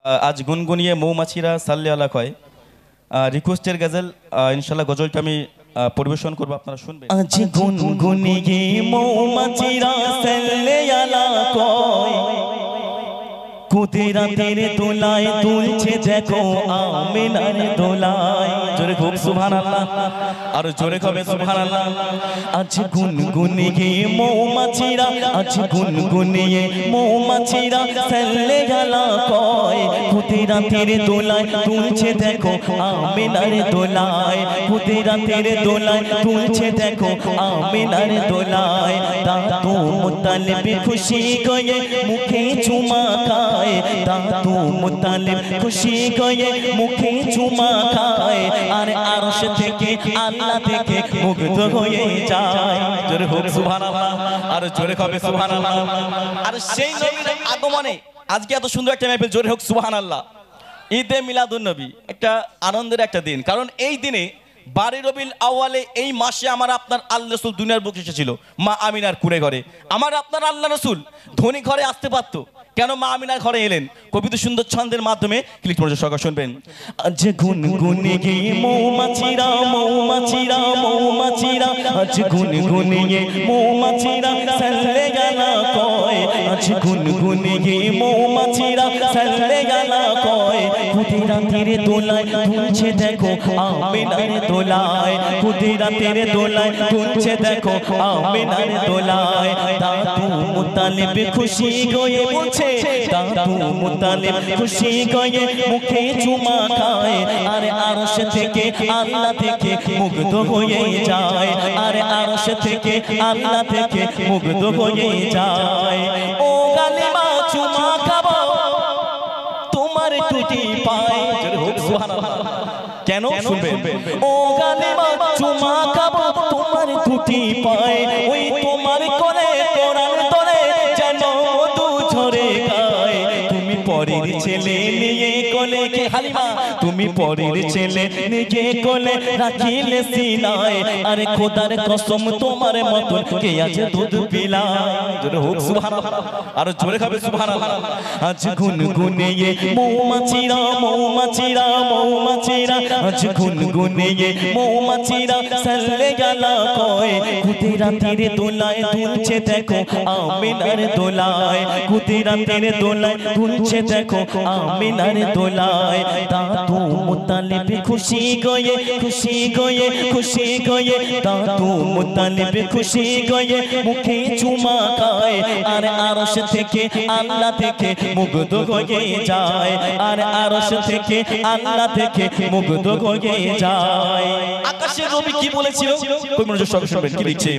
আজ গুনগুনিয়ে মৌমাছিরা সাল্লে আলা কয় রিকোয়েস্টের গজল ইনশাআল্লাহ গজলটা আমি পরিবেশন করব, আপনারা শুনবেন। আজ গুনগুনিয়ে মৌমাছিরা সাল্লে আলা কয় কুদরতের দোলায় তুলছে দেখো আমিনার দোলায়। জোরে খুব সুবহানাল্লাহ, আর জোরে হবে সুবহানাল্লাহ। আজ গুনগুনিয়ে মৌমাছিরা, আজ গুনগুনিয়ে মৌমাছিরা সাল্লে আলা কয় কুদরতের দোলায় তুলছে দেখো আমিনার দোলায়। কুদরতের দোলায় তুলছে দেখো আমিনার দোলায়। দাদু মুতালিব খুশি গয়ে মুখে চুমা খায়, দাদু মুতালিব খুশি গয়ে মুখে চুমা খায়। আর আরশ থেকে আল্লাহ থেকে মুগ্ধ হয়ে যায়। জোরে হোক সুবহানাল্লাহ, আর জোরে হবে সুবহানাল্লাহ। আর সেই নবীর আগমনে আজকে এত সুন্দর একটা মাহফিল, জোরে হোক সুবহানাল্লাহ। ঈদে মিলাদুন নবী একটা আনন্দের একটা দিন, কারণ এই দিনে 12 রবিউল আউয়ালে এই মাসে আমার আপনার আল্লাহ রাসূল দুনিয়ার বুকে এসেছিল মা আমিনার কুড়ে ঘরে। আমার আপনার আল্লাহ রাসূল ধনী ঘরে আসতে পারতো, কেন মা আমিনার ঘরে এলেন? কবিতা সুন্দর ছন্দের মাধ্যমে ক্লিক করে সরকার শুনবেন। আজ গুনগুনিয়ে মৌমাছিরা, মৌমাছিরা, মৌমাছিরা, আজ গুনগুনিয়ে মৌমাছিরা সাল্লে আলা কয়। আজ গুনগুনিয়ে মৌমাছিরা সাল্লে আলা কয় কুদরতের দোলায় তুলছে দেখো আমিনার দোলায়। কুদরতের দোলায় তুলছে দেখো আমিনার দোলায়। দাদু মুতালিব খুশি গয়ে বলছে, দাদু মুতালিব খুশি গয়ে মুখে চুমা খায়। আর আরশ থেকে আল্লাহ থেকে মুগ্ধ হয়ে যায়। আর আরশ থেকে আল্লাহ থেকে মুগ্ধ হয়ে যায়। ও গালিমা চুমা খাবো তোমার টুটি পায়। কেন শুনবেন? ও গালিমা চুমা খাবো তোমার টুটি পায়। ওই তোমার কোলে কোরআন ধরে যেন মধু ঝরে গায়। তুমি পরের ছেলে নিয়ে কোলে কে হালিমা, তুমি পরের ছেলে নিয়ে কোলে রাখিলে সিনায়। আরে খোদার কসম তোমার মতন কে আছে দুধ পিলায়। জোরে হোক সুবহানাল্লাহ, আর জোরে হবে সুবহানাল্লাহ। আজ গুনগুনিয়ে মৌমাছিরা, মৌমাছিরা, মৌমাছিরা, আজ গুনগুনিয়ে মৌমাছিরা সাল্লে আলা কয় কুদরতের দোলায় তুলছে দেখো আমিনার দোলায়। কুদরতের দোলায় তুলছে দেখো আমিনার দোলায়। দাদু মুতালিব খুশি গয়ে, খুশি গয়ে, খুশি গয়ে, দাদু মুতালিব খুশি গয়ে মুখে চুমা খায়। আর আরশ থেকে আল্লাহ থেকে মুগ্ধ হয়ে যায়। আর আরশ থেকে আল্লাহ থেকে মুগ্ধ হয়ে যায়। আকাশের রবি কি বলেছিল? কই মনোযোগ সব শুনবেন কি লিখছে।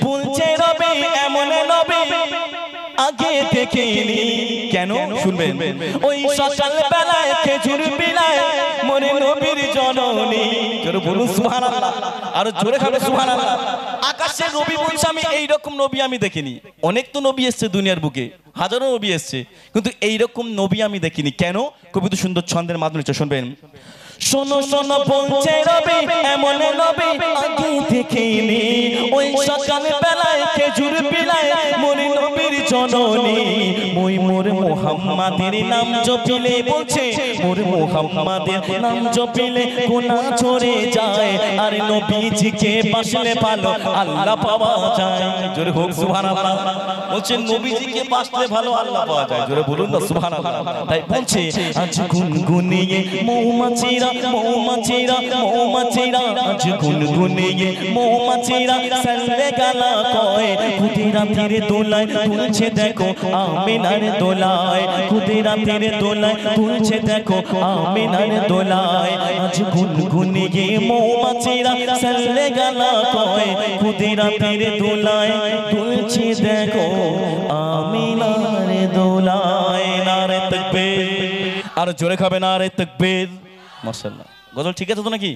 বলছে রবি এমন নবী আগে দেখিনি। কেন শুনবেন? ওই সকাল বেলায় খেজুর বিলায় মনে নবীর জননী। জোরে বলুন সুবহানাল্লাহ, আর জোরে হবে সুবহানাল্লাহ। আকাশের নবী বলছে আমি এইরকম নবী আমি দেখিনি। অনেক তো নবী এসছে দুনিয়ার বুকে, হাজারো নবী এসছে, কিন্তু এইরকম নবী আমি দেখিনি। কেন? কবিতা সুন্দর ছন্দের মাধ্যমে শুনবেন। শোনো শোনো বলছে রবি এমন নবী আগে দেখিনি। ওই সকাল বেলায় খেজুর বিলায় মনে নবীর জননী। মই মোর মুহাম্মাদের নাম জপিলে বলছে, মোর মুহাম্মাদের নাম জপিলে গুনাহ ঝরে যায়। আর নবীজিকে বাসলে ভালো আল্লাহ পাওয়া যায়। জোরে হোক সুবহানাল্লাহ। বলছে নবীজিকে বাসলে ভালো আল্লাহ পাওয়া যায়। জোরে বলুন না সুবহানাল্লাহ। তাই বলছে আজ গুনগুনিয়ে মৌমাছিরা, মৌমাছিরা, মৌমাছিরা, আজ গুনগুনিয়ে মৌমাছিরা সাল্লে আলা কয় কুদরতের দোলায় তুলছে দেখো আমিনার দোলায়। কুদরতের দোলায় তুলছে দেখো আমিনার দোলায়। আজ গুনগুনিয়ে মৌমাছিরা সাল্লে আলা কয় কুদরতের দোলায় তুলছে দেখো আমিনার দোলায়। নারে তাকবীর, আর জোরে খাবে নারে তাকবীর। মাশাআল্লাহ, গজল ঠিক আছে তো নাকি?